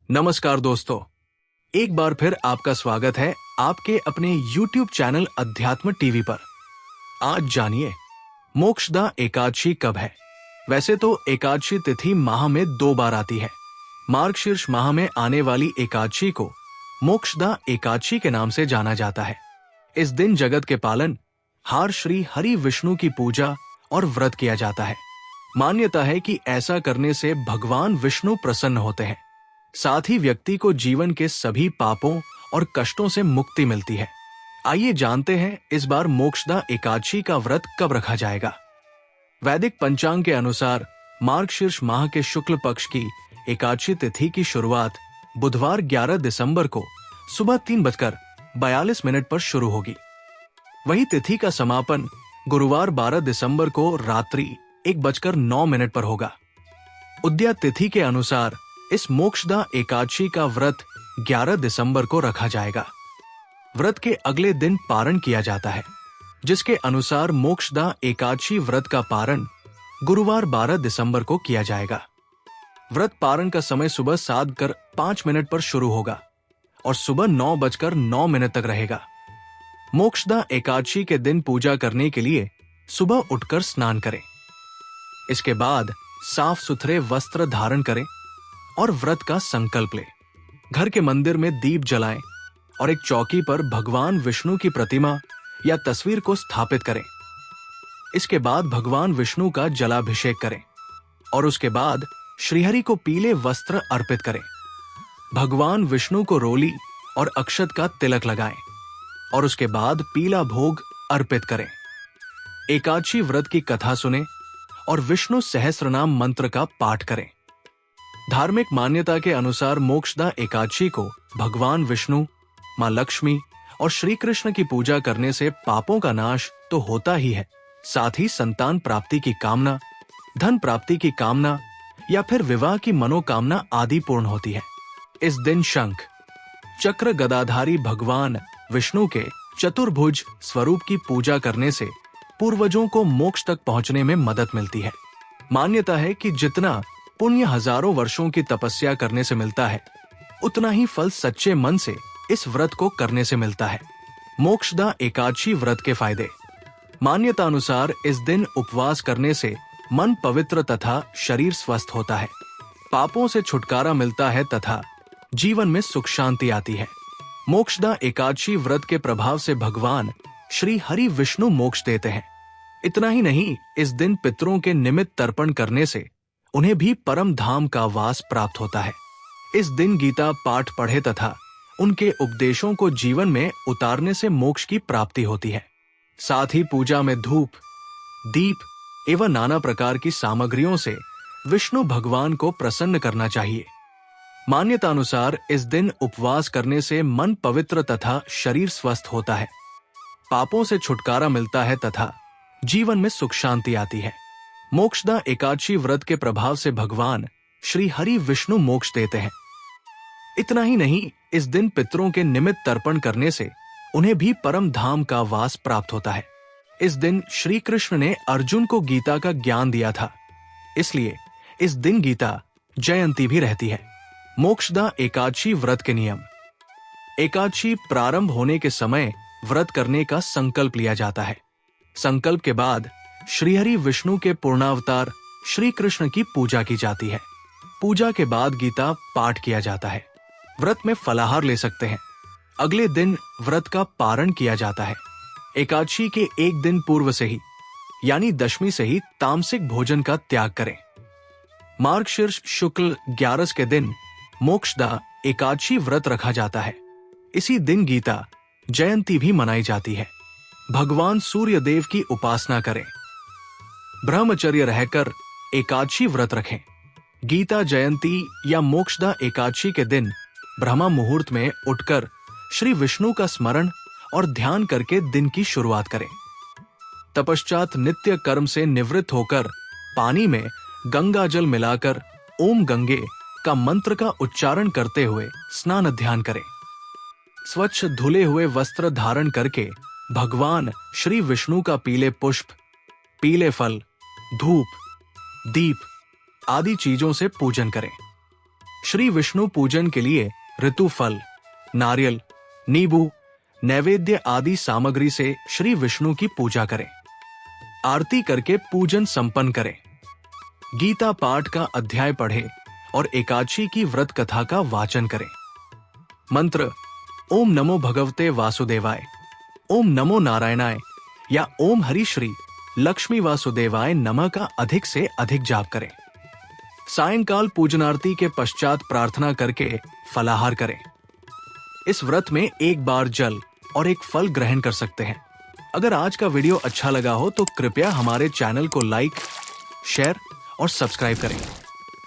नमस्कार दोस्तों, एक बार फिर आपका स्वागत है आपके अपने YouTube चैनल अध्यात्म टीवी पर। आज जानिए मोक्षदा एकादशी कब है। वैसे तो एकादशी तिथि माह में 2 बार आती है। मार्गशीर्ष माह में आने वाली एकादशी को मोक्षदा एकादशी के नाम से जाना जाता है। इस दिन जगत के पालन हार श्री हरि विष्णु की पूजा और व्रत किया जाता है। मान्यता है कि ऐसा करने से भगवान विष्णु प्रसन्न होते हैं, साथ ही व्यक्ति को जीवन के सभी पापों और कष्टों से मुक्ति मिलती है। आइए जानते हैं इस बार मोक्षदा एकादशी का व्रत कब रखा जाएगा। वैदिक पंचांग के अनुसार मार्गशीर्ष माह के शुक्ल पक्ष की एकादशी तिथि की शुरुआत बुधवार 11 दिसंबर को सुबह 3:42 पर शुरू होगी। वही तिथि का समापन गुरुवार 12 दिसंबर को रात्रि 1:09 पर होगा। उद्या तिथि के अनुसार इस मोक्षदा एकादशी का व्रत 11 दिसंबर को रखा जाएगा। व्रत के अगले दिन पारण किया जाता है, जिसके अनुसार मोक्षदा एकादशी व्रत का पारण गुरुवार 12 दिसंबर को किया जाएगा। व्रत पारण का समय सुबह 7:05 पर शुरू होगा और सुबह 9:09 तक रहेगा। मोक्षदा एकादशी के दिन पूजा करने के लिए सुबह उठकर स्नान करें। इसके बाद साफ सुथरे वस्त्र धारण करें और व्रत का संकल्प लें। घर के मंदिर में दीप जलाएं और एक चौकी पर भगवान विष्णु की प्रतिमा या तस्वीर को स्थापित करें। इसके बाद भगवान विष्णु का जलाभिषेक करें और उसके बाद श्रीहरि को पीले वस्त्र अर्पित करें। भगवान विष्णु को रोली और अक्षत का तिलक लगाएं और उसके बाद पीला भोग अर्पित करें। एकादशी व्रत की कथा सुनें और विष्णु सहस्त्रनाम मंत्र का पाठ करें। धार्मिक मान्यता के अनुसार मोक्षदा एकादशी को भगवान विष्णु, मां लक्ष्मी और श्री कृष्ण की पूजा करने से पापों का नाश तो होता ही है, साथ ही संतान प्राप्ति की कामना, धन प्राप्ति की कामना या फिर विवाह की मनोकामना आदि पूर्ण होती है। इस दिन शंख चक्र गदाधारी भगवान विष्णु के चतुर्भुज स्वरूप की पूजा करने से पूर्वजों को मोक्ष तक पहुंचने में मदद मिलती है। मान्यता है कि जितना पुण्य हजारों वर्षों की तपस्या करने से मिलता है, उतना ही फल सच्चे मन से इस व्रत को करने से मिलता है। मोक्षदा एकादशी व्रत के फायदे। मान्यता अनुसार इस दिन उपवास करने से मन पवित्र तथा शरीर स्वस्थ होता है, पापों से छुटकारा मिलता है तथा जीवन में सुख शांति आती है। मोक्षदा एकादशी व्रत के प्रभाव से भगवान श्री हरि विष्णु मोक्ष देते हैं। इतना ही नहीं, इस दिन पितरों के निमित्त तर्पण करने से उन्हें भी परम धाम का वास प्राप्त होता है। इस दिन गीता पाठ पढ़े तथा उनके उपदेशों को जीवन में उतारने से मोक्ष की प्राप्ति होती है। साथ ही पूजा में धूप, दीप एवं नाना प्रकार की सामग्रियों से विष्णु भगवान को प्रसन्न करना चाहिए। मान्यता अनुसार इस दिन उपवास करने से मन पवित्र तथा शरीर स्वस्थ होता है, पापों से छुटकारा मिलता है तथा जीवन में सुख शांति आती है। मोक्षदा एकादशी व्रत के प्रभाव से भगवान श्री हरि विष्णु मोक्ष देते हैं। इतना ही नहीं, इस दिन पितरों के निमित्त तर्पण करने से उन्हें भी परम धाम का वास प्राप्त होता है। इस दिन श्री कृष्ण ने अर्जुन को गीता का ज्ञान दिया था, इसलिए इस दिन गीता जयंती भी रहती है। मोक्षदा एकादशी व्रत के नियम। एकादशी प्रारंभ होने के समय व्रत करने का संकल्प लिया जाता है। संकल्प के बाद श्रीहरि विष्णु के पूर्णावतार श्री कृष्ण की पूजा की जाती है। पूजा के बाद गीता पाठ किया जाता है। व्रत में फलाहार ले सकते हैं। अगले दिन व्रत का पारण किया जाता है। एकादशी के एक दिन पूर्व से ही यानी दशमी से ही तामसिक भोजन का त्याग करें। मार्गशीर्ष शुक्ल 11 के दिन मोक्षदा एकादशी व्रत रखा जाता है। इसी दिन गीता जयंती भी मनाई जाती है। भगवान सूर्य देव की उपासना करें। ब्रह्मचर्य रहकर एकादशी व्रत रखें। गीता जयंती या मोक्षदा एकादशी के दिन ब्रह्मा मुहूर्त में उठकर श्री विष्णु का स्मरण और ध्यान करके दिन की शुरुआत करें। तपश्चात नित्य कर्म से निवृत्त होकर पानी में गंगा जल मिलाकर ओम गंगे का मंत्र का उच्चारण करते हुए स्नान ध्यान करें। स्वच्छ धुले हुए वस्त्र धारण करके भगवान श्री विष्णु का पीले पुष्प, पीले फल, धूप, दीप आदि चीजों से पूजन करें। श्री विष्णु पूजन के लिए ऋतु फल, नारियल, नींबू, नैवेद्य आदि सामग्री से श्री विष्णु की पूजा करें। आरती करके पूजन संपन्न करें। गीता पाठ का अध्याय पढ़ें और एकादशी की व्रत कथा का वाचन करें। मंत्र ओम नमो भगवते वासुदेवाय, ओम नमो नारायणाय या ओम हरि श्री लक्ष्मी वासुदेवाय नमः का अधिक से अधिक जाप करें। सायंकाल पूजनार्ती के पश्चात प्रार्थना करके फलाहार करें। इस व्रत में एक बार जल और एक फल ग्रहण कर सकते हैं। अगर आज का वीडियो अच्छा लगा हो तो कृपया हमारे चैनल को लाइक, शेयर और सब्सक्राइब करें।